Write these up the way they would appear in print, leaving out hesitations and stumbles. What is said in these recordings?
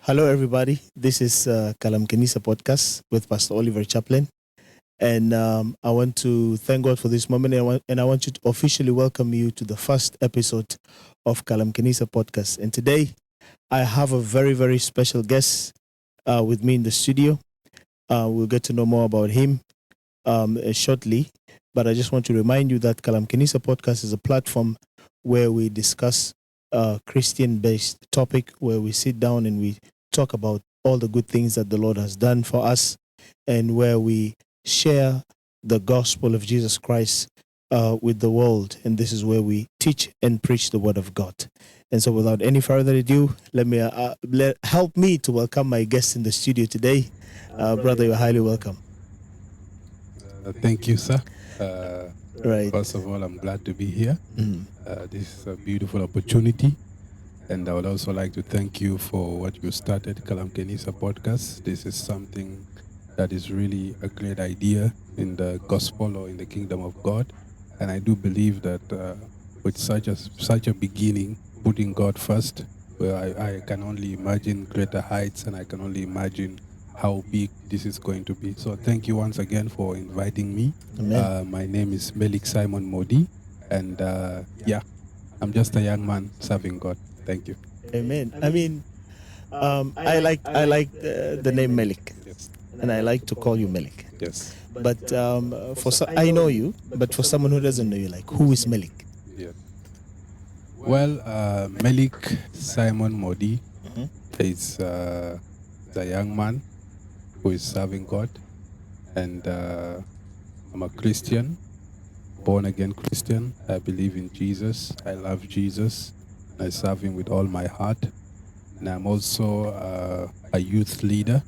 Hello, everybody. This is Kalam Kanisa podcast with Pastor Oliver Chaplin. And I want to thank God for this moment. And I want to officially welcome you to the first episode of Kalam Kanisa podcast. And today, I have a very, very special guest with me in the studio. We'll get to know more about him shortly. But I just want to remind you that Kalam Kanisa podcast is a platform where we discuss Christian-based topic, where we sit down and we talk about all the good things that the Lord has done for us, and where we share the gospel of Jesus Christ with the world. And this is where we teach and preach the word of God. And so without any further ado, help me to welcome my guest in the studio today. Brother, you're highly welcome. Thank you, sir. Right. First of all, I'm glad to be here. This is a beautiful opportunity. And I would also like to thank you for what you started, Kalam Kanisa podcast. This is something that is really a great idea in the gospel or in the kingdom of God. And I do believe that with such a beginning, putting God first, where I can only imagine greater heights, and I can only imagine how big this is going to be. So thank you once again for inviting me. My name is Melik Simon Modi, and I'm just a young man serving God. Thank you. Amen. I mean, I like the name Melik, Yes. and I like to call you Melik. Yes. But I know you, but for someone who doesn't know you, like, who is Melik? Yeah. Well, Melik Simon Modi is a young man who is serving God, and I'm a Christian, born again Christian. I believe in Jesus. I love Jesus. I serve Him with all my heart. And I'm also a youth leader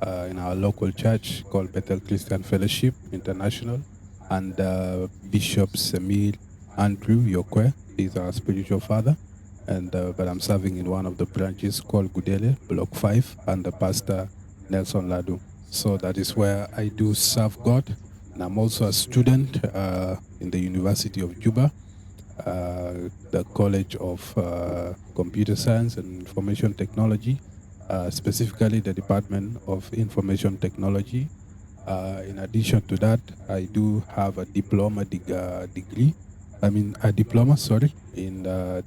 in our local church called Bethel Christian Fellowship International. And Bishop Semil Andrew Yokwe is our spiritual father. And but I'm serving in one of the branches called Gudele, Block 5, under Pastor Nelson Ladu. So that is where I do serve God. And I'm also a student in the University of Juba, the College of Computer Science and Information Technology, specifically the Department of Information Technology. In addition to that, I do have a diploma in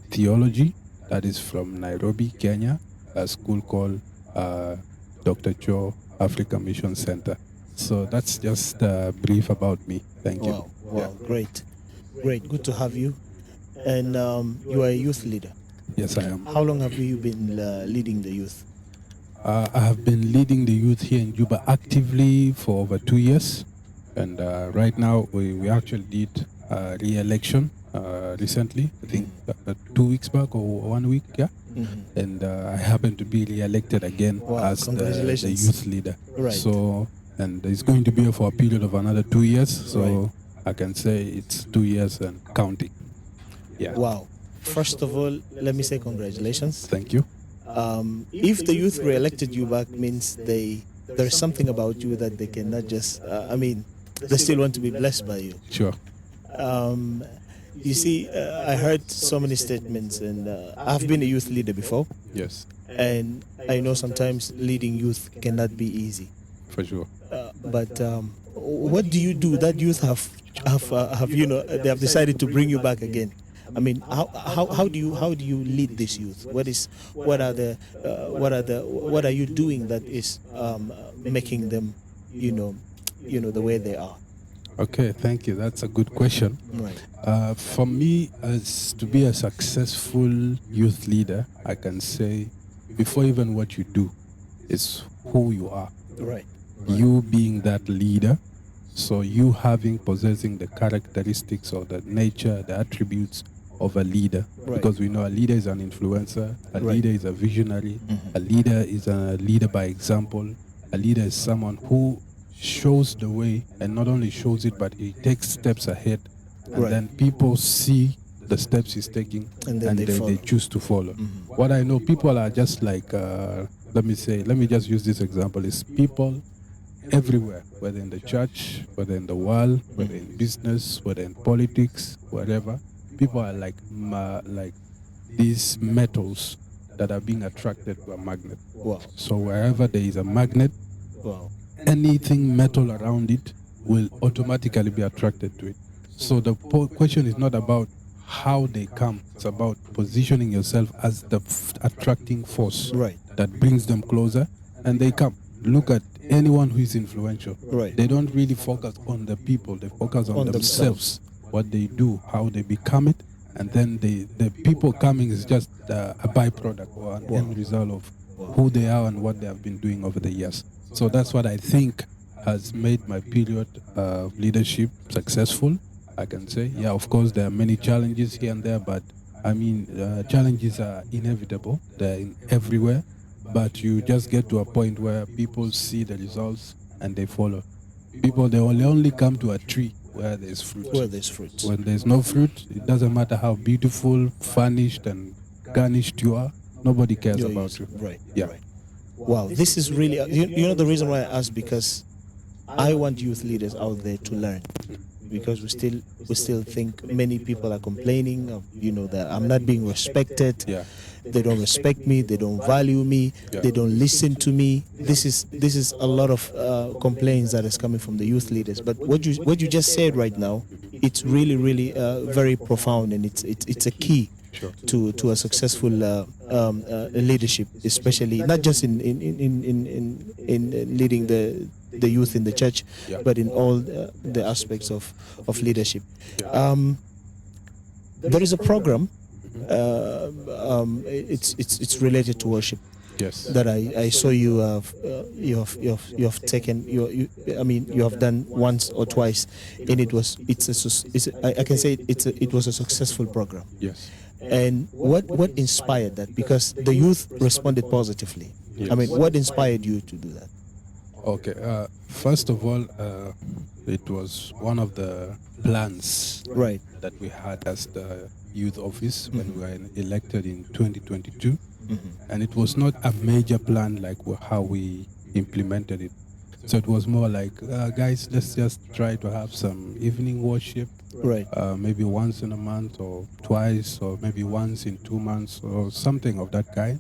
theology. That is from Nairobi, Kenya, a school called Dr. Joe Africa Mission Center. So that's just brief about me. Thank you. Wow, great. Good to have you. And you are a youth leader. Yes, I am. How long have you been leading the youth? I have been leading the youth here in Juba actively for over 2 years. And right now, we actually did re-election recently, I think 2 weeks back or 1 week, yeah. And I happen to be re-elected again as the youth leader. Right. So, and it's going to be for a period of another 2 years. So I can say it's 2 years and counting. Yeah. Wow. First of all, let me say congratulations. Thank you. If the youth re-elected you back, means there's something about you that they cannot just, they still want to be blessed by you. Sure. You see, I heard so many statements, and I've been a youth leader before. Yes. And I know sometimes leading youth cannot be easy. For sure. But what do you do that youth have they have decided to bring you back again? I mean, how do you lead this youth? What are you doing that is making them, the way they are? Okay, thank you. That's a good question. Right. For me, as to be a successful youth leader, I can say, before even what you do, is who you are. Right. You being that leader, so you possessing the characteristics or the nature, the attributes of a leader. Right. Because we know a leader is an influencer, a leader is a visionary, a leader is a leader by example, a leader is someone who shows the way, and not only shows it, but he takes steps ahead, and then people see the steps he's taking, and they choose to follow. What I know, people are just like, let me just use this example, is people everywhere, whether in the church, whether in the world, whether in business, whether in politics, whatever. People are like these metals that are being attracted to a magnet. Wow. So wherever there is a magnet, Wow. anything metal around it will automatically be attracted to it. So the question is not about how they come. It's about positioning yourself as the attracting force Right. that brings them closer, and they come. Look at anyone who is influential. Right. They don't really focus on the people. They focus on themselves, what they do, how they become it, and then the people coming is just a byproduct or an end result of who they are and what they have been doing over the years. So that's what I think has made my period of leadership successful, I can say. Yeah, of course, there are many challenges here and there, but I mean, challenges are inevitable. They're everywhere, but you just get to a point where people see the results and they follow. People, they only come to a tree where there's fruit. Where there's fruit. When there's no fruit, it doesn't matter how beautiful, furnished, and garnished you are. Nobody cares about you. Right. Yeah. Right. Wow. This is really, you know, the reason why I asked, because I want youth leaders out there to learn, because we still think many people are complaining of, you know, that I'm not being respected. Yeah. They don't respect me. They don't value me. Yeah. They don't listen to me. This is a lot of complaints that is coming from the youth leaders. But what you just said right now, it's really very profound, and it's a key to a successful leadership, especially not just in leading the youth in the church, but in all the aspects of leadership. There is a program. It's related to worship. Yes. That I saw you have taken you have done once or twice, and it was a successful program. Yes. And what inspired that? Because the youth responded positively. Yes. I mean, what inspired you to do that? Okay. First of all, it was one of the plans that we had as the youth office when we were elected in 2022. And it was not a major plan like how we implemented it. So it was more like, guys, let's just try to have some evening worship. Right. Maybe once in a month or twice, or maybe once in 2 months or something of that kind.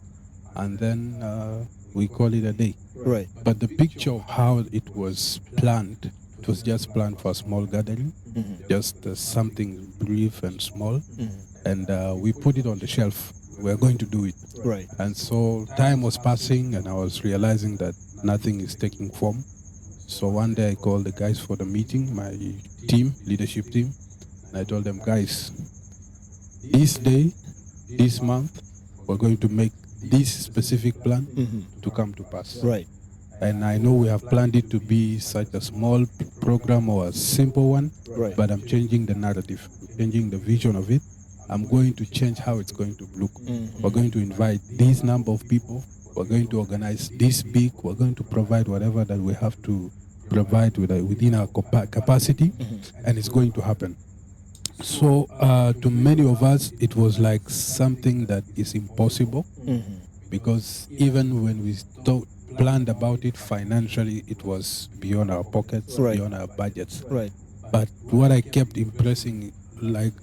And then we call it a day. Right. But the picture of how it was planned, it was just planned for a small gathering, just something brief and small. And we put it on the shelf. We're going to do it. Right. And so time was passing, and I was realizing that nothing is taking form. So one day I called the guys for the meeting, my team, leadership team, and I told them, guys, this day, this month, we're going to make this specific plan to come to pass. Right. And I know we have planned it to be such a small program or a simple one, but I'm changing the narrative, changing the vision of it. I'm going to change how it's going to look. We're going to invite this number of people. We're going to organize this big. We're going to provide whatever that we have to provide within our capacity, and it's going to happen. So to many of us, it was like something that is impossible, because even when we planned about it financially, it was beyond our pockets, beyond our budgets. Right. But what I kept impressing, like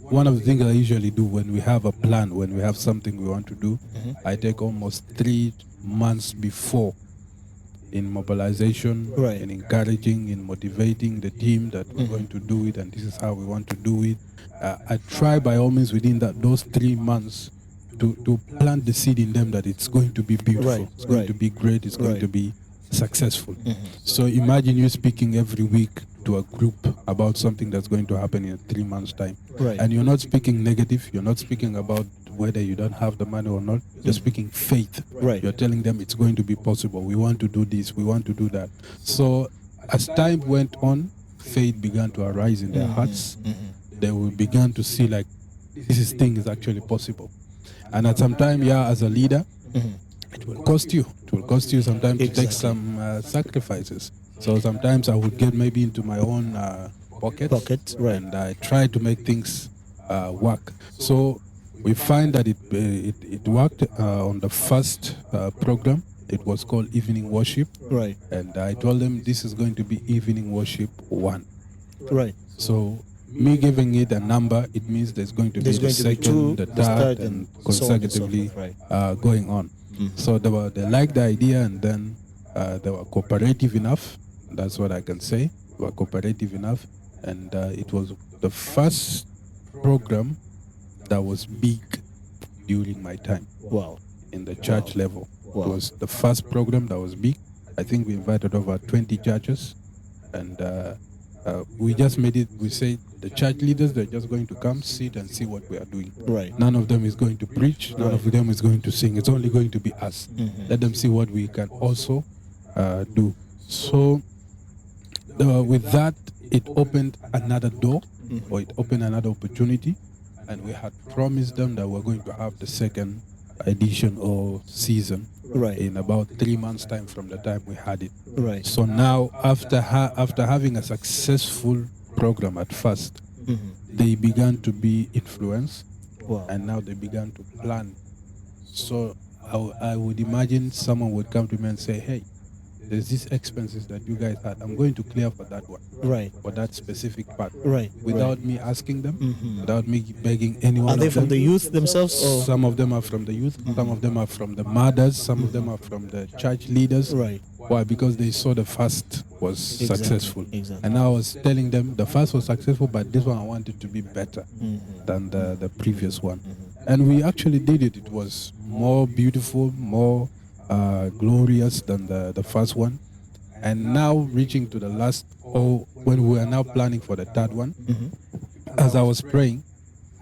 one of the things I usually do when we have a plan, when we have something we want to do, I take almost 3 months before in mobilization, in encouraging, in motivating the team that we're going to do it, and this is how we want to do it. I try by all means within those 3 months to plant the seed in them that it's going to be beautiful, it's going to be great, it's going to be successful. So imagine you speaking every week to a group about something that's going to happen in 3 months' time. And you're not speaking negative, you're not speaking about whether you don't have the money or not, you're speaking faith. You're telling them it's going to be possible. We want to do this, we want to do that. So as time went on, faith began to arise in their hearts. They will begin to see like this thing is actually possible. And at some time, as a leader, it will cost you. It will cost you sometimes to take some sacrifices. So sometimes I would get maybe into my own pocket, and I try to make things work. So we find that it worked on the first program. It was called Evening Worship. And I told them this is going to be Evening Worship 1. So me giving it a number, it means there's going to be the second, the third, and consecutively going on. So they liked the idea, and then they were cooperative enough. That's what I can say. They were cooperative enough, and it was the first program that was big during my time. Wow. In the church level. Wow. It was the first program that was big. I think we invited over 20 churches, and we just made it. We say the church leaders, they're just going to come, sit, and see what we are doing. Right. None of them is going to preach. None of them is going to sing. It's only going to be us. Let them see what we can also do. So with that, it opened another door, or it opened another opportunity, and we had promised them that we're going to have the second edition or season in about 3 months' time from the time we had it. Right. So now, after having a successful program at first, they began to be influenced, and now they began to plan. So I would imagine someone would come to me and say, "Hey, there's these expenses that you guys had. I'm going to clear for that one, for that specific part, without me asking them, without me begging anyone." Are they from the youth themselves? Or? Some of them are from the youth. Some of them are from the mothers. Some of them are from the church leaders. Right. Why? Because they saw the fast was successful. Exactly. And I was telling them the fast was successful, but this one I wanted to be better than the previous one. And we actually did it. It was more beautiful, more glorious than the first one. And now reaching to the last, or when we are now planning for the third one, as I was praying,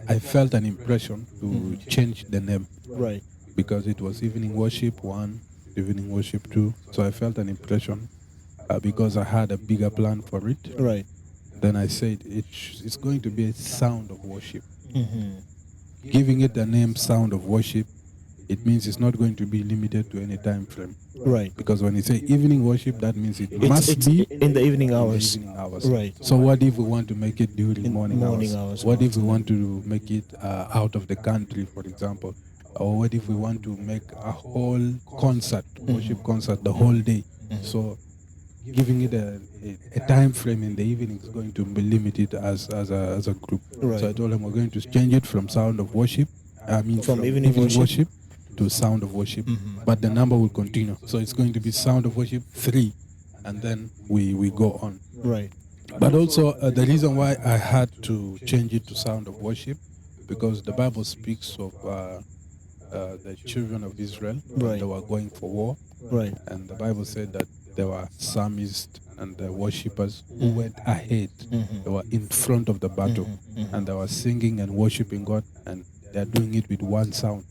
I felt an impression to change the name. Right. Because it was evening worship 1, evening worship 2. So I felt an impression because I had a bigger plan for it. Right. Then I said it's going to be a sound of worship. Giving it the name Sound of Worship, it means it's not going to be limited to any time frame. Right. Because when you say evening worship, that means it must be in the evening hours. Right. So what if we want to make it during morning hours? What if we want to make it out of the country, for example? Or what if we want to make a whole concert, worship concert, the whole day? So giving it a time frame in the evening is going to be limited as a group. Right. So I told them we're going to change it from Sound of Worship, from evening worship to Sound of Worship, but the number will continue. So it's going to be Sound of Worship 3, and then we go on. Right. But also the reason why I had to change it to Sound of Worship, because the Bible speaks of the children of Israel when they were going for war. Right. And the Bible said that there were psalmists and the worshippers who went ahead. They were in front of the battle, and they were singing and worshiping God, and they're doing it with one sound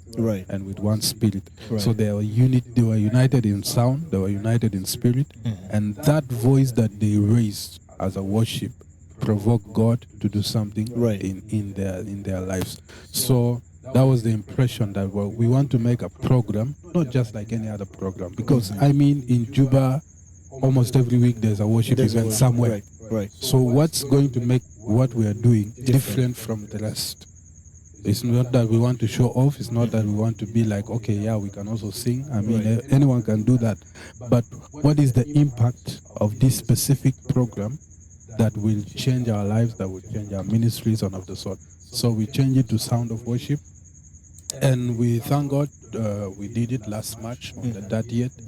and with one spirit. So they were united in sound, they were united in spirit, and that voice that they raised as a worship provoked God to do something in their lives. So that was the impression that we want to make a program, not just like any other program, because I mean in Juba almost every week there's a worship event somewhere. Right. So what's going to make what we are doing different from the rest? It's not that we want to show off. It's not that we want to be like, okay, yeah, we can also sing. I mean, anyone can do that. But what is the impact of this specific program that will change our lives, that will change our ministries and of the sort? So we change it to Sound of Worship. And we thank God we did it last March on the 30th.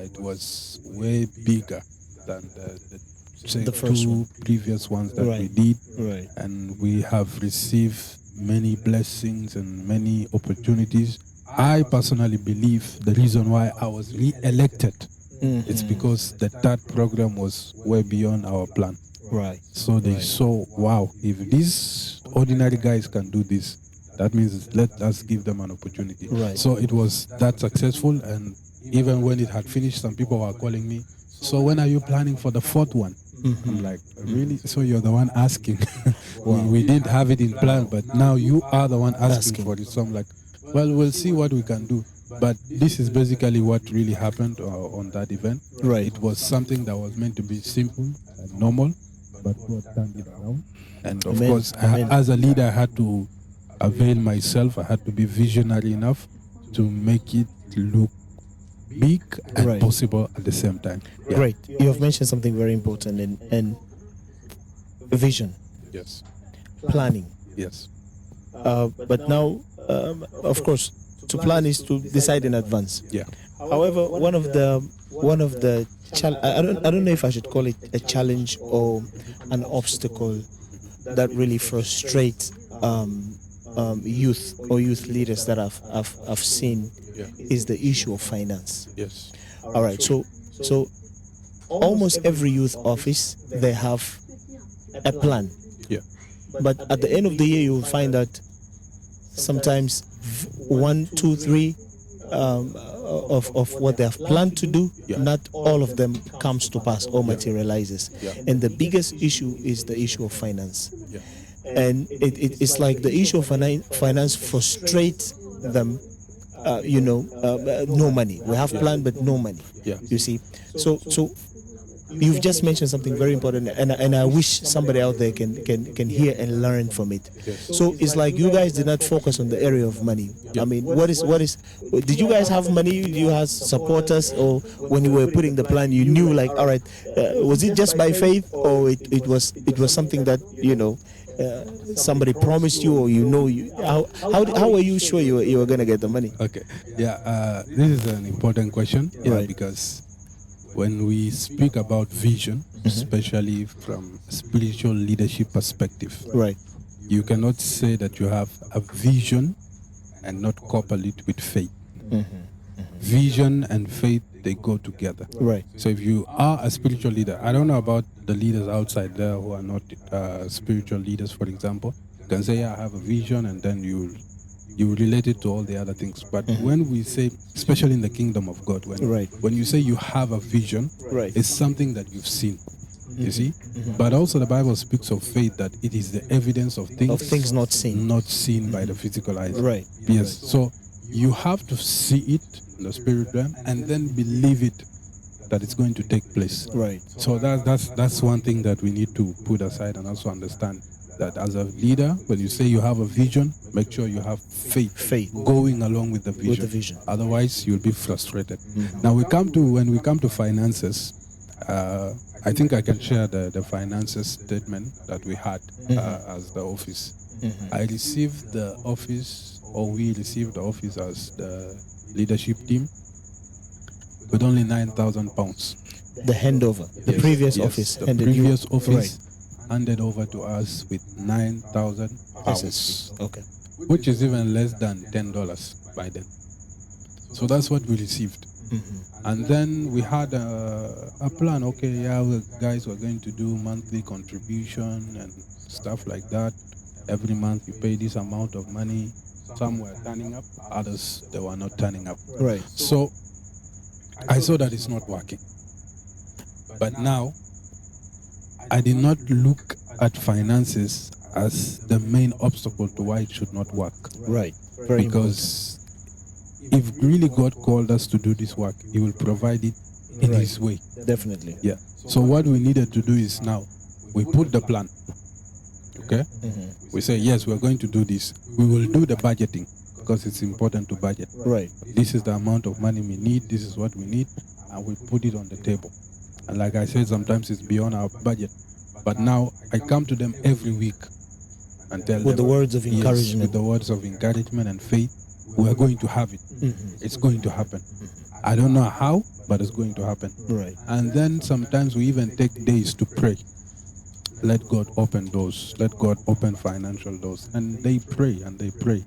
It was way bigger than the first two previous ones that we did. And we have received many blessings and many opportunities. I personally believe the reason why I was re-elected is because the third program was way beyond our plan. Right. So they saw, wow, if these ordinary guys can do this, that means let us give them an opportunity. Right. So it was that successful, and even when it had finished, some people were calling me, so when are you planning for the fourth one? I'm like, really? So you're the one asking. we didn't have it in plan, but now you are the one asking for it. So I'm like, well, we'll see what we can do. But this is basically what really happened on that event. Right. It was something that was meant to be simple and normal, but God turned it around. And of course, as a leader, I had to avail myself. I had to be visionary enough to make it look big and possible at the same time. Great. You have mentioned something very important, and vision. Yes. planning. Yes. But now, of course, to plan is to decide in advance. Yeah. However, one of the I don't know if I should call it a challenge or an obstacle that really frustrates youth or youth leaders that I've seen Yeah. is the issue of finance. Yes. All right, so almost every youth office, they have a plan. Yeah. But at the end of the year, you will find that sometimes 1, 2, 3 of what they have planned to do, Yeah. not all of them comes to pass or materializes. Yeah. And the biggest issue is the issue of finance. Yeah. And it's like the issue of finance frustrates them. No money. We have planned, but no money. Yeah. You see, so you've just mentioned something very important, and I wish somebody out there can hear and learn from it. Yes. So it's like you guys did not focus on the area of money. Yeah. I mean, what is? Did you guys have money? Did you have supporters, or when you were putting the plan, you knew like, all right, was it just by faith, or it was something that somebody promised you, or how were you sure you were gonna get the money? Okay. Yeah. This is an important question. Yeah. Right. Because when we speak about vision, especially from a spiritual leadership perspective, Right. you cannot say that you have a vision and not couple it with faith. Vision and faith, they go together. Right. So if you are a spiritual leader, I don't know about the leaders outside there who are not spiritual leaders, for example. You can say, yeah, I have a vision, and then you relate it to all the other things. But when we say, especially in the kingdom of God, when you say you have a vision, Right. it's something that you've seen. You see? But also the Bible speaks of faith, that it is the evidence of things not seen. not seen by the physical eyes. Right. Yes. So you have to see it in the spirit realm and then believe it that it's going to take place. Right. So that's one thing that we need to put aside and also understand, that as a leader, when you say you have a vision, make sure you have faith going along with the vision. Otherwise, you'll be frustrated. Now when we come to finances, I think I can share the finances statement that we had as the office. I received the office, or we received the office as the leadership team with only £9,000. The handover, the previous office, the handed previous you, office handed over to us with £9,000, SSV. Okay. which is even less than $10 by then. So that's what we received. And then we had a plan. Okay, yeah, guys, we're going to do monthly contribution and stuff like that. Every month you pay this amount of money. Some were turning up, others they were not turning up. Right. So I saw that it's not working. But now I did not look at finances as the main obstacle to why it should not work. Right. Very Because if really God called us to do this work, He will provide it in Right. His way. important. Definitely. Yeah. So what we needed to do is now we put the plan. Okay. We say yes, we're going to do this. We will do the budgeting because it's important to budget. Right. This is the amount of money we need. This is what we need, and we put it on the table. And like I said, sometimes it's beyond our budget. But now I come to them every week and tell them With the words of yes, encouragement. with the words of encouragement and faith, we are going to have it. It's going to happen. I don't know how, but it's going to happen. Right. And then sometimes we even take days to pray. Let God open doors. Let God open financial doors. And they pray and they pray.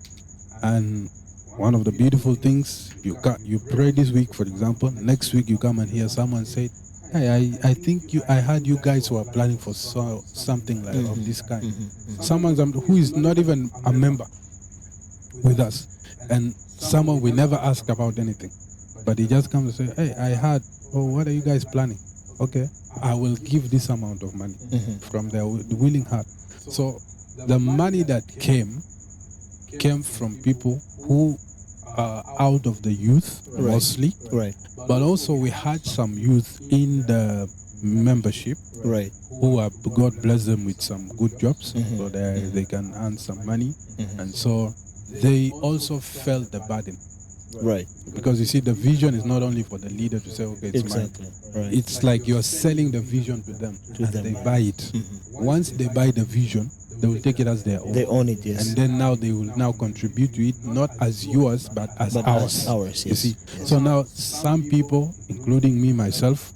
And one of the beautiful things, you pray this week, for example. Next week you come and hear someone say, "Hey, I think I heard you guys were planning for something like of this kind." Someone who is not even a member with us, and someone we never ask about anything, but he just comes and say, "Hey, I heard. Oh, what are you guys planning? Okay, I will give this amount of money from their willing heart." So the money that came from people who are out of the youth mostly, Right. but also we had some youth in the membership Right. who are, God bless them with some good jobs, so they can earn some money, and so they also felt the burden. Right. Because you see, the vision is not only for the leader to say, okay, it's Exactly. mine. Right. It's like you're selling the vision to them, and they buy it. Once they buy the vision they will take it as their own. They own it, yes. And then now they will now contribute to it, not as yours, but as ours. Ours, yes. You see? Yes. So now some people, including me, myself,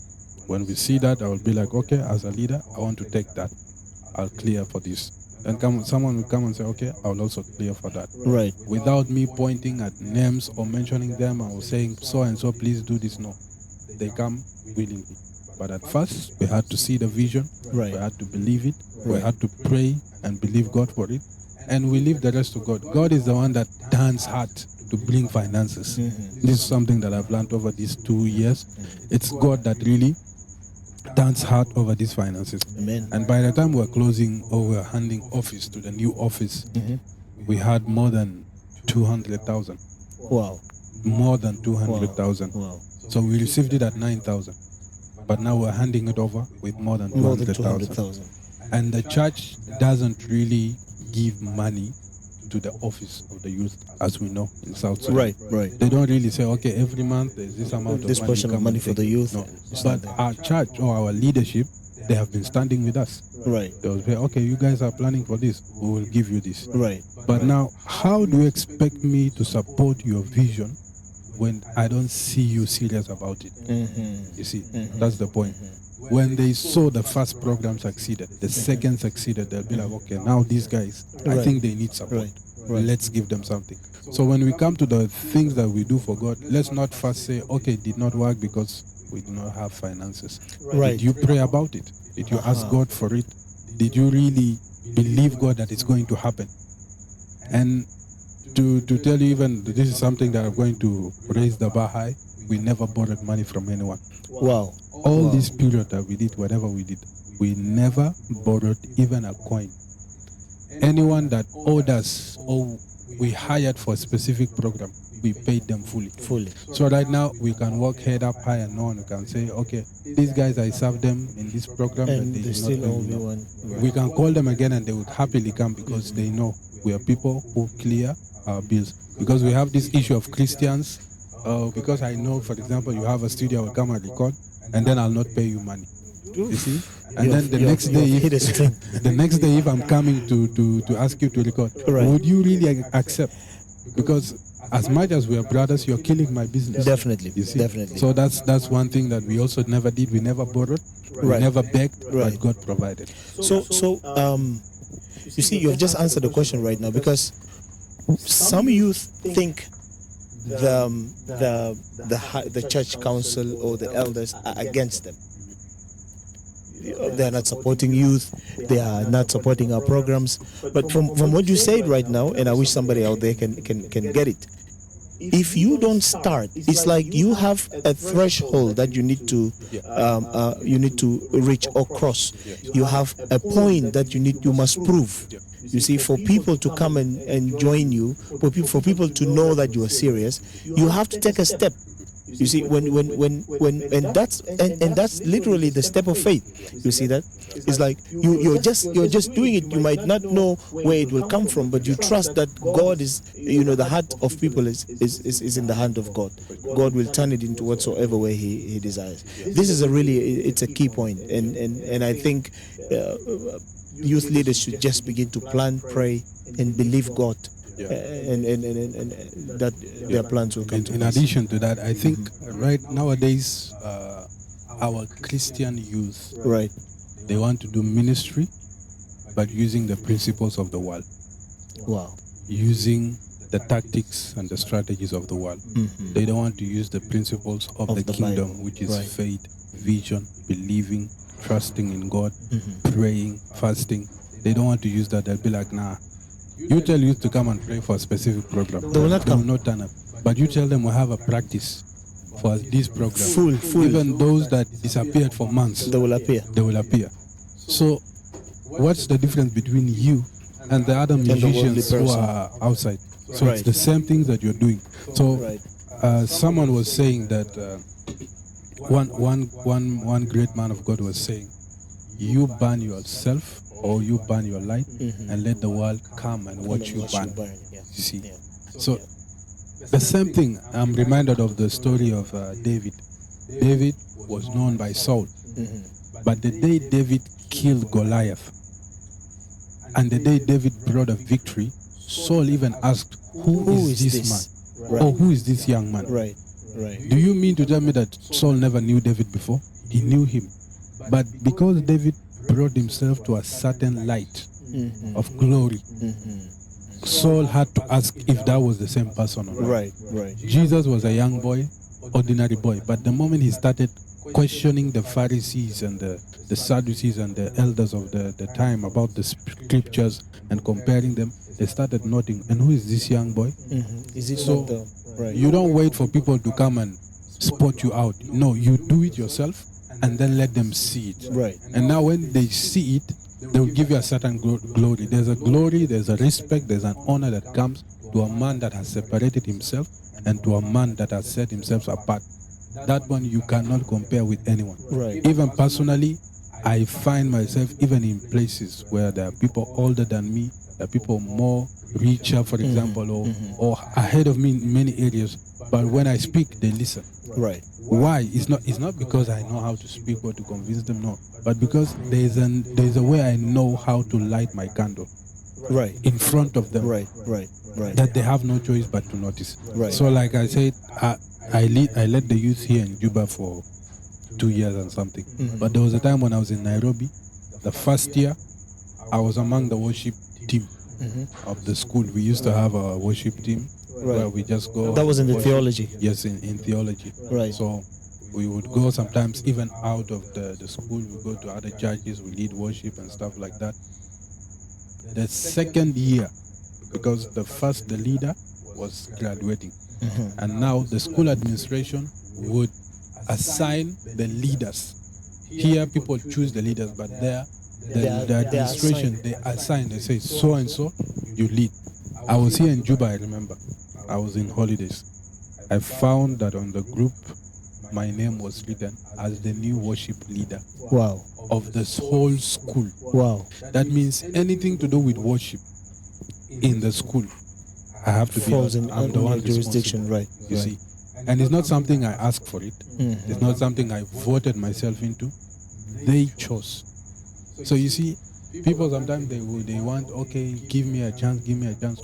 when we see that, I will be like, okay, as a leader, I want to take that. I'll clear for this. And someone will come and say, okay, I'll also clear for that. Right. Without me pointing at names or mentioning them or saying, so and so, please do this. No. They come willingly. But at first, we had to see the vision. Right. We had to believe it. We Right. had to pray and believe God for it. And we leave the rest to God. God is the one that turns hard to bring finances. Mm-hmm. This is something that I've learned over these 2 years. It's God that really turns hard over these finances. Amen. And by the time we're closing or we're handing office to the new office, we had more than 200,000. Wow. More than 200,000. Wow. So we received it at 9,000. But now we're handing it over with more than 200,000. And the church doesn't really give money to the office of the youth, as we know in South Sudan. Right. They don't really say, okay, every month there's this amount This of money. portion of money for the youth. No. It's But not our church or our leadership, they have been standing with us. Right. They will say, okay, you guys are planning for this, we will give you this. Right. But now, how do you expect me to support your vision when I don't see you serious about it? You see, that's the point. When they saw the first program succeeded, the second succeeded, they'll be like, okay, now these guys, I Right. think they need support. Right. Let's give them something. So when we come to the things that we do for God, let's not first say, okay, it did not work because we do not have finances. Right. Did you pray about it? Did you ask God for it? Did you really believe God that it's going to happen? And to tell you, even this is something that I'm going to raise the bar high, we never borrowed money from anyone. Wow. All this period that we did, whatever we did, we never borrowed even a coin. Anyone that owed us or we hired for a specific program, we paid them fully. So right now, we can walk head up high and no one can say, okay, these guys, I served them in this program, And but they they did not still pay owe me. me No. one. Right. We can call them again and they would happily come because they know we are people who clear our bills. Because we have this issue of Christians, because I know, for example, you have a studio, I will come and record, and then I'll not pay you money. You see? And then the next day, if I'm coming to ask you to record, Right. would you really accept? Because as much as we are brothers, you're killing my business. Definitely. You see? Definitely. So that's one thing that we also never did. We never borrowed. We Right. never begged, Right. but God provided. So, you see, you've just answered the question right now, because some youth think the church council or the elders are against them. They are not supporting youth. They are not supporting our programs. But from what you said right now, and I wish somebody out there can get it. If you don't start, it's like you have a threshold that you need to reach or cross. You have a point that you must prove. You see, for people to come and join you, for people to know that you are serious, you have to take a step. You see, and that's literally the step of faith. You see that? It's like you're just doing it. You might not know where it will come from, but you trust that God is, the heart of people is in the hand of God. God will turn it into whatsoever way He desires. This is it's a key point, and I think youth leaders should just begin to plan, pray, and believe God. And that their plans will come to In pass. addition to that, I think right nowadays, our Christian youth, Right. they want to do ministry, but using the principles of the world, Wow. using the tactics and the strategies of the world. They don't want to use the principles of the kingdom, Bible. which is Right. faith, vision, believing, trusting in God, praying, fasting. They don't want to use that. They'll be like, nah. You tell youth to come and pray for a specific program. They will not come. They will not turn up. But you tell them we have a practice for this program. Full. Even those that disappeared for months, They will appear. they will appear. So, what's the difference between you and the other the worldly musicians who person. are outside? So Right. it's the same things that you're doing. So, Right. someone was saying that one great man of God was saying, you burn yourself or you burn your light and let the world come and watch you burn. Yeah. You see? Yeah. So the same thing, I'm reminded of the story of David. David was known by Saul. But the day David killed Goliath, And the day David brought a victory, Saul even asked, who is this man? Right. Or who is this young man? Right. Right. Do you mean to tell me that Saul never knew David before? He knew him. But because David brought himself to a certain light of glory, Saul had to ask if that was the same person or not. Right. Right. Jesus was a young boy, ordinary boy. But the moment he started questioning the Pharisees and the Sadducees and the elders of the time about the scriptures and comparing them, they started noting, and who is this young boy? Is it So not the right? you don't wait for people to come and spot you out. No, you do it yourself and then let them see it. Right. And now when they see it, they will give you a certain glory. There's a glory, there's a respect, there's an honor that comes to a man that has separated himself and to a man that has set himself apart. That one you cannot compare with anyone. Right. Even personally, I find myself even in places where there are people older than me, there are people more richer, for example, or ahead of me in many areas. But when I speak, they listen. Right. Why? It's not because I know how to speak or to convince them, no. But because there's a way I know how to light my candle. Right. In front of them. Right. Right. Right. That they have no choice but to notice. Right. So like I said, I led the youth here in Juba for 2 years and something. But there was a time when I was in Nairobi. The first year, I was among the worship team of the school. We used to have a worship team where we just go. That was in the worship. theology. Yes, in theology. Right. So we would go sometimes even out of the school. We go to other churches. We lead worship and stuff like that. The second year, because the leader was graduating, and now the school administration would assign the leaders. Here people choose the leaders, but there the administration, they assign, they say so and so you lead. I was here in Juba, I remember. I was in holidays. I found that on the group my name was written as the new worship leader. Wow. Of this whole school. Wow. That means anything to do with worship in the school, I have to falls be. I'm the one jurisdiction, right? You see, and it's not something I asked for it. It's not something I voted myself into. They chose. So you see, people sometimes they want, okay, give me a chance.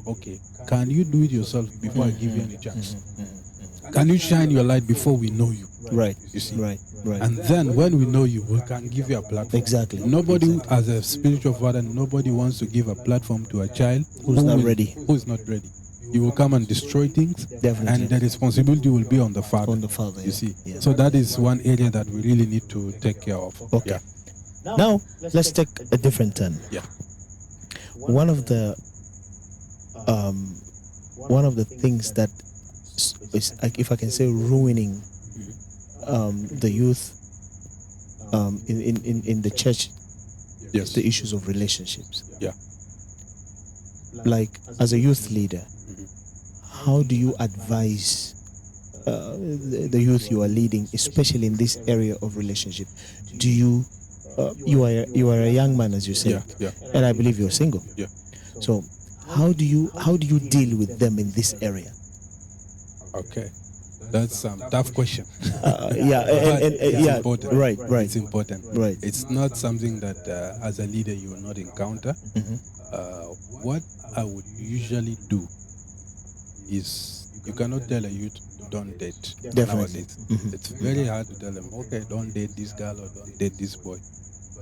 Okay, can you do it yourself before I give you any chance? Can you shine your light before we know you? Right. You see, right. And then when we know you, we can give you a platform. Exactly. Nobody, as a spiritual father, nobody wants to give a platform to a child who's not ready. Who is not ready. You will come and destroy things. Definitely. And the responsibility will be on the father. On the father, you see. Yeah. So that is one area that we really need to take care of. Okay. Yeah. Now let's take a different turn. Yeah. One of the things that is, if I can say, ruining the youth in the church, yes, the issues of relationships. Yeah. Like, as a youth leader, how do you advise the youth you are leading, especially in this area of relationship? Do you you are a young man, as you said, yeah. And I believe you're single. Yeah. So how do you deal with them in this area? Okay, that's a tough question. Yeah, important. Right. It's important. Right. It's not something that as a leader you will not encounter. What I would usually do is, you cannot tell a youth don't date. Definitely. Nowadays. It's very hard to tell them, okay, don't date this girl or don't date this boy.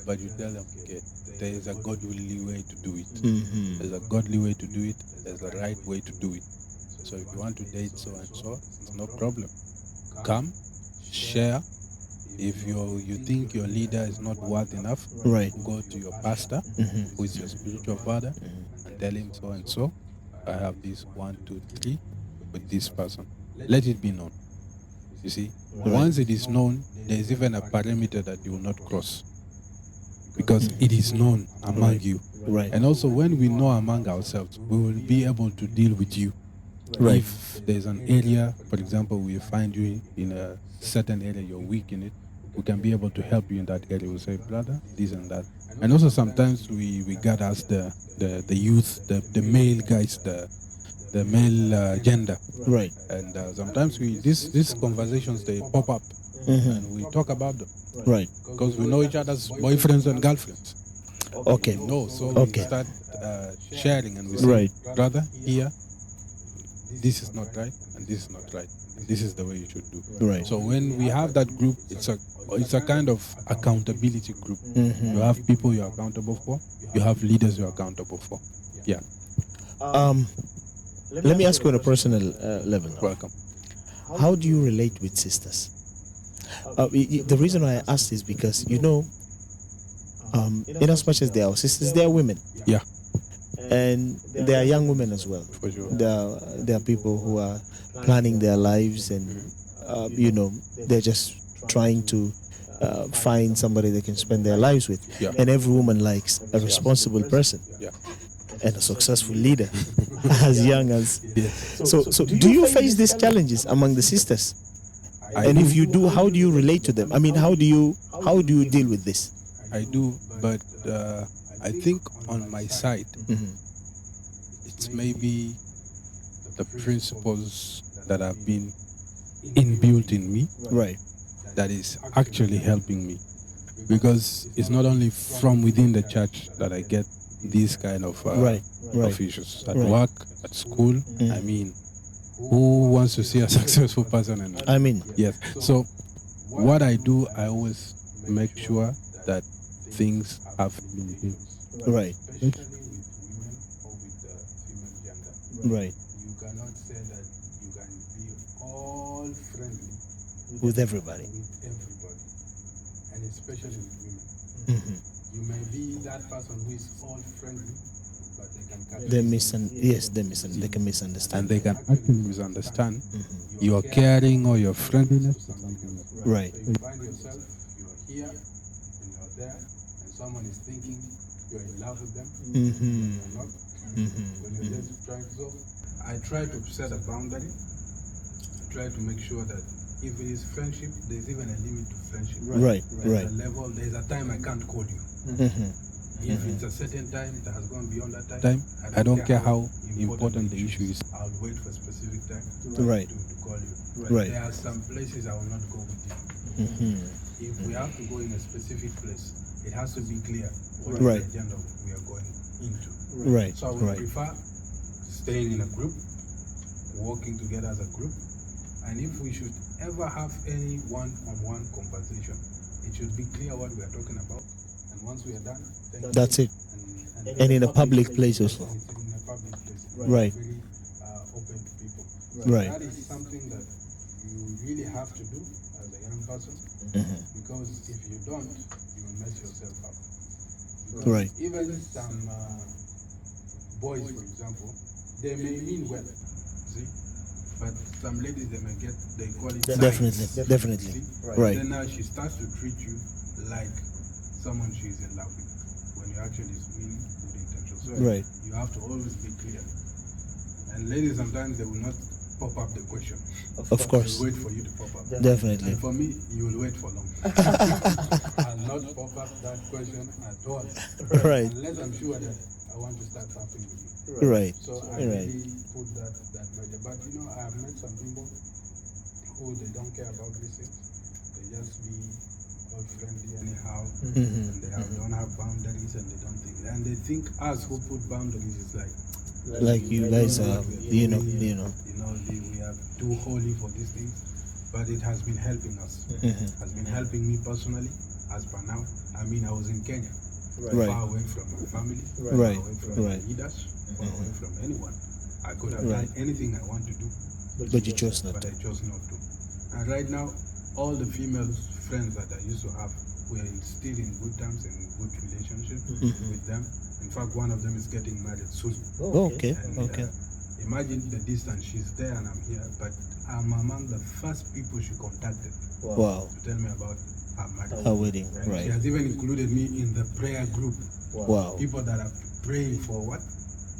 But you tell them, okay, there is a godly way to do it. There's a godly way to do it. There's a right way to do it. So if you want to date so and so, it's no problem. Come, share. If you think your leader is not worth enough, right, go to your pastor, who is your spiritual father, and tell him so and so, I have this 1, 2, 3 with this person. Let it be known. You see, once it is known, there is even a parameter that you will not cross, because it is known among you. Right. And also, when we know among ourselves, we will be able to deal with you. Right. If there's an area, for example, we find you in a certain area, you're weak in it, we can be able to help you in that area. We'll say, brother, this and that. And also sometimes we got as the youth, the male guys, the male gender. Right. And sometimes these conversations, they pop up and we talk about them. Right. Because we know each other's boyfriends and girlfriends. Okay. No, so okay. we start sharing, and we say, Right. brother, here, this is not right, and this is not right, and this is the way you should do. Right. So when we have that group, it's a kind of accountability group. Mhm. You have people you're accountable for. You have leaders you're accountable for. Yeah. Let me ask you on a personal level now. Welcome. How do you relate with sisters? The reason why I asked is because, in as much as they are our sisters, they are women. Yeah. And they are young women as well. For sure. There are people who are planning their lives, and they're just trying to find somebody they can spend their lives with. Yeah. And every woman likes a responsible person. Yeah. And a successful leader as young as. Yeah. So do you face these challenges among the sisters? And if you do, how do you relate to them? I mean, how do you deal with this? I do, but I think on my side, Mhm. it's maybe the principles that have been inbuilt in me Right. that is actually helping me, because it's not only from within the church that I get these kind of Right. of issues at Right. work, at school. I mean, who wants to see a successful person? And I mean, yes. So what I do, I always make sure that things have limitations. right. Especially with women or with the female gender. Right. You cannot say that you can be all friendly With everybody. with everybody, and especially with women. Mhm. You may be that person who is all friendly, but they can catch They you. they can misunderstand. And they can actually misunderstand Mhm. your caring or your friendliness for something else. Right. So you find yourself, you're here and you're there, and someone is thinking you're in love with them, Mhm. you're not. Mhm. When you're just trying to. So I try to set a boundary. I try to make sure that if it is friendship, there's even a limit to friendship. Right. Right. There's a level, there's a time I can't call you. Mhm. If it's a certain time that has gone beyond that time, I don't care how important the issue is. I'll wait for a specific time Right. to call you. Right. There are some places I will not go with you. Mhm. If we have to go in a specific place, it has to be clear what Right. is the agenda we are going into. Right. So I would Right. prefer staying in a group, working together as a group, and if we should ever have any one-on-one conversation, it should be clear what we are talking about. And once we are done, then That's it. And in a public place also. it's in a public place. Right. Very open to people. Right. That is something that you really have to do as a young person, Mhm. because if you don't, you will mess yourself up. Because Right. even some boys, for example, they may mean well, see, but some ladies they call it Definitely. science. Definitely. See? Right. Then now she starts to treat you like someone she is in love with, when you actually mean good intentions. So Right. you have to always be clear. And ladies, sometimes they will not pop up the question. Of course. They'll wait for you to pop up. Definitely. And for me, you will wait for long. I'll not pop up that question at all. Right. Unless I'm sure that I want to start something with you. Right. So I Right. really put that measure. But I have met some people who they don't care about these things. They just be all friendly anyhow. Mhm. And they don't have boundaries, and they don't think. And they think us who put boundaries is Like you guys are, we are too holy for these things. But it has been helping us. Mhm. Has been helping me personally. As per now, I mean, I was in Kenya, Right. far away from my family, Right. far away from Right. my leaders, far away from anyone. I could have Right. done anything I want to do, But you chose not but to. I chose not to. And right now, all the female friends that I used to have, we're still in good terms and good relationship Mhm. with them. In fact, one of them is getting married soon. Oh, okay. And, Okay. Imagine the distance. She's there and I'm here, but I'm among the first people she contacted Wow. to tell me about her marriage. Her wedding. And she Right. has even included me in the prayer group. Wow. People that are praying for what?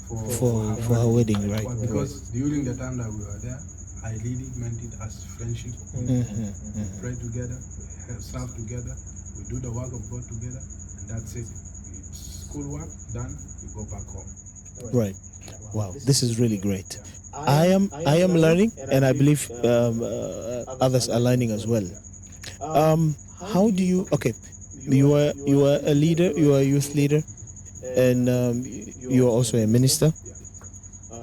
For her wedding. Right. But Right. because during the time that we were there, I really meant it as friendship. Mhm. We Mhm. pray together, we serve together, we do the work of God together, and that's it. It's schoolwork done, you go back home. Right. Wow. This is really great. I am learning, and I believe others are learning as well. How do you? Okay, you are a leader. You are a youth leader, and you are also a minister,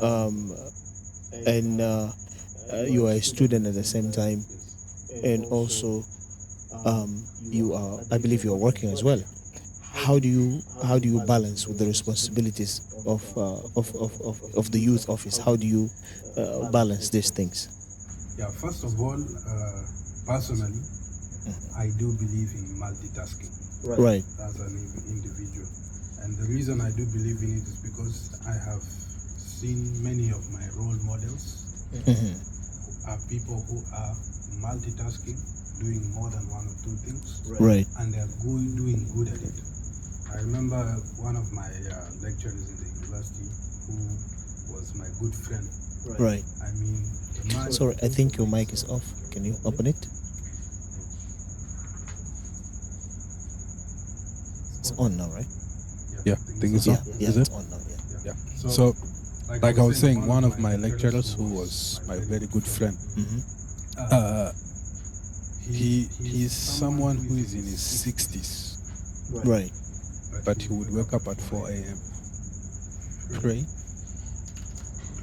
um, and you are a student at the same time, and also you are, I believe, you are working as well. How do you balance with the responsibilities of the youth office? How do you balance these things? Yeah, first of all, personally, I do believe in multitasking Right. as an individual. And the reason I do believe in it is because I have seen many of my role models Mhm. are people who are multitasking, doing more than one or two things, Right. and they're doing good at it. I remember one of my lecturers in the university who was my good friend. Right. I mean, the man. Sorry, I think your mic is off. Can you open it? It's on now, right? Yeah, I think it's on. Yeah, Is it's it? on now. Yeah. Yeah. So, like I was saying, one of my lecturers who was my very good friend, Mhm. uh, he's someone who is in his 60s, Right. but he would wake up at 4 a.m., pray,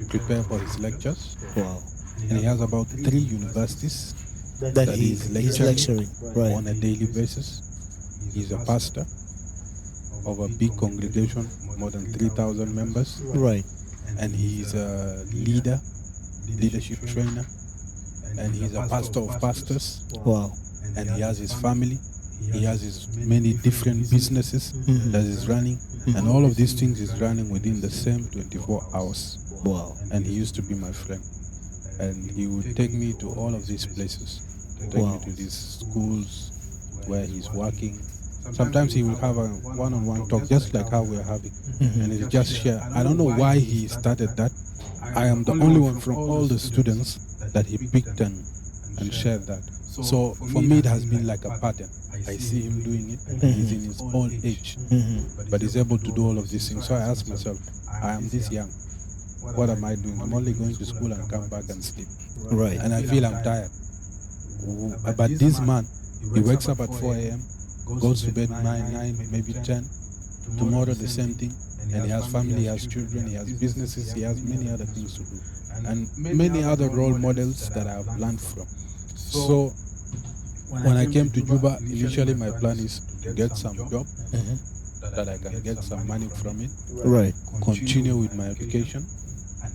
prepare for his lectures, Wow. and he has about 3 universities That he's he's lecturing Right. on a daily basis. He's a pastor of a big congregation, more than 3,000 members, Right. and he's a leadership trainer, and he's a pastor of pastors, Wow. and he has his family. He has his many different businesses that he's running, and all of these things is running within the same 24 hours. Wow. And he used to be my friend, and he would take me to all of these places, take Wow. me to these schools where he's working. Sometimes he will have a one-on-one talk, just like how we're having, and he'll just share. I don't know why he started that. I am the only one from all the students that he picked and shared that. So for me, it has been like a pattern. I see him doing it, and he's in his old age, but he's able to do all of these things. So I ask myself, I am this young. What am I doing? I'm only going to school and come back and sleep. Right. And I feel I'm tired. But this man, he wakes up at 4 a.m., goes to bed 9, maybe 10. Tomorrow the same thing. And he has family, he has children, he has businesses, he has many other things to do. And many other role models that I have learned from. So when I came to Juba, initially my plan is to get some job that I can get some money from it, Right. continue with my education,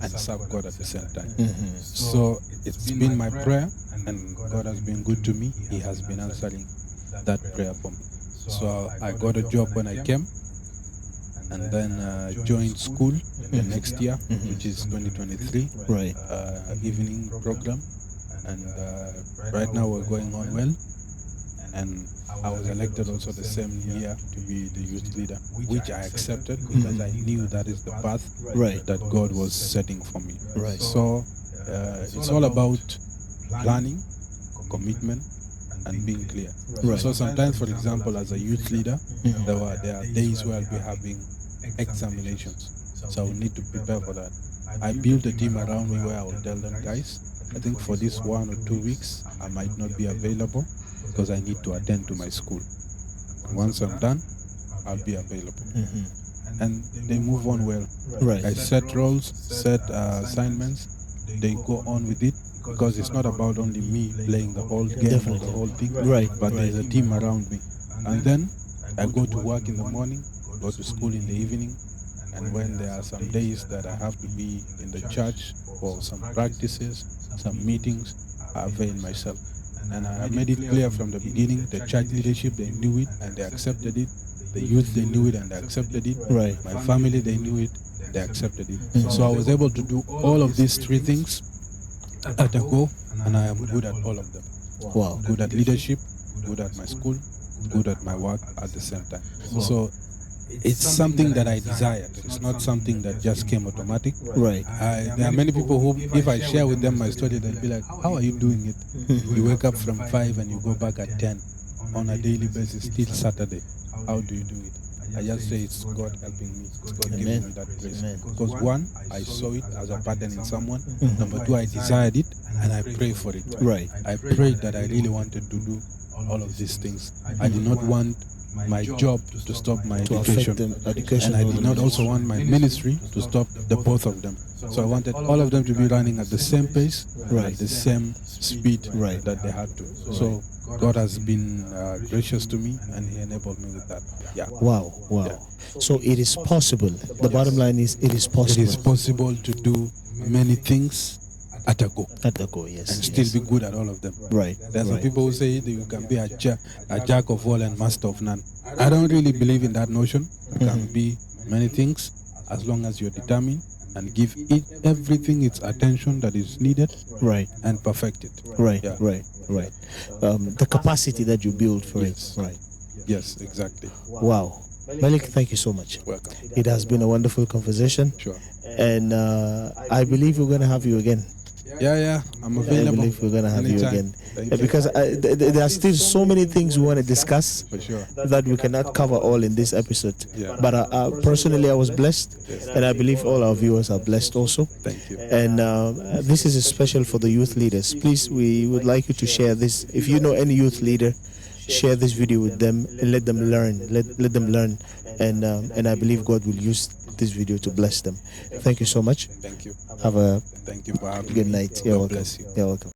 and serve God at the same time. Mhm. So it's been my prayer, and God has been good to me. He has been answering that prayer for me. So I got a job when I came, and then joined school the next year, which is 2023, Right. evening program. And right now we're going on well. And I was elected also the same year to be the youth leader, which I accepted because I knew that is the path Right. that God was setting for me. Right. So it's all about planning, commitment, and being clear. Right. So sometimes, for example, as a youth leader, there are days where I'll be having examinations. So I will need to prepare for that. I build a team around me where I will tell them, guys, I think for this 1 or 2 weeks, I might not be available because I need to attend to my school. And once I'm done, I'll be available. And they move on well. Right. I set roles, set assignments. They go on with it because it's not about only me playing the whole game or Definitely. the whole thing, Right. but there's a team around me. And then I go to work in the morning, go to school in the evening, and when there are some days that I have to be in the church for some practices, some meetings, I avail myself. And I made it clear from the beginning, the church leadership, they knew it and they accepted it. The youth, they knew it and they accepted it. Right. My family, they knew it, they accepted it. So I was able to do all of these 3 things at a go, and I am good at all of them. Wow. Good at leadership, good at my school, good at my work at the same time. So it's something that I desired. It's not something that just came automatic. Right. There are many people who, if I share with them my story, they'll be like, how are you doing it? You wake up from 5 and you go back at 10 on a daily basis, till Saturday. How do you do it? I just say it's God helping me. It's God giving me that grace. Amen. Because 1, I saw it as a pattern in someone. Number 2, I desired it and I pray for it. Right. I prayed that I really wanted to do all of these things. I did not want my job to stop my to affect education. them education. And I did not also want my ministry to stop the both of them. So I wanted all of them to be running at the same pace, Right. at the same speed Right. that they had to. So God has been gracious to me, and He enabled me with that. Yeah. Wow. Yeah. So it is possible. The bottom line is it is It possible. is possible to do many things at a go At the go, yes. and yes. still be good at all of them. Right. There are some right. people who say that you can be a jack of all and master of none. I don't really believe in that notion. You can be many things as long as you're determined and give it everything its attention that is needed, Right. and perfect it. Right. Yeah. Right. The capacity that you build for Yes. it. Right. Yes, exactly. Wow. Melik, thank you so much. Welcome. It has been a wonderful conversation, Sure. and I believe we're going to have you again. Yeah, I'm I available. believe we're going to have you Anytime. again. Thank you. Because there are still so many things we want to discuss For sure. that we cannot cover all in this episode. Yeah. But personally, I was blessed, and I believe all our viewers are blessed also. Thank you. And this is special for the youth leaders. Please, we would like you to share this. If you know any youth leader, share this video with them and let them learn. Let them learn, and I believe God will use this video to bless them. Thank you so much. Thank you. Have a Thank you for having good me. night. You're God welcome. bless you. You're welcome.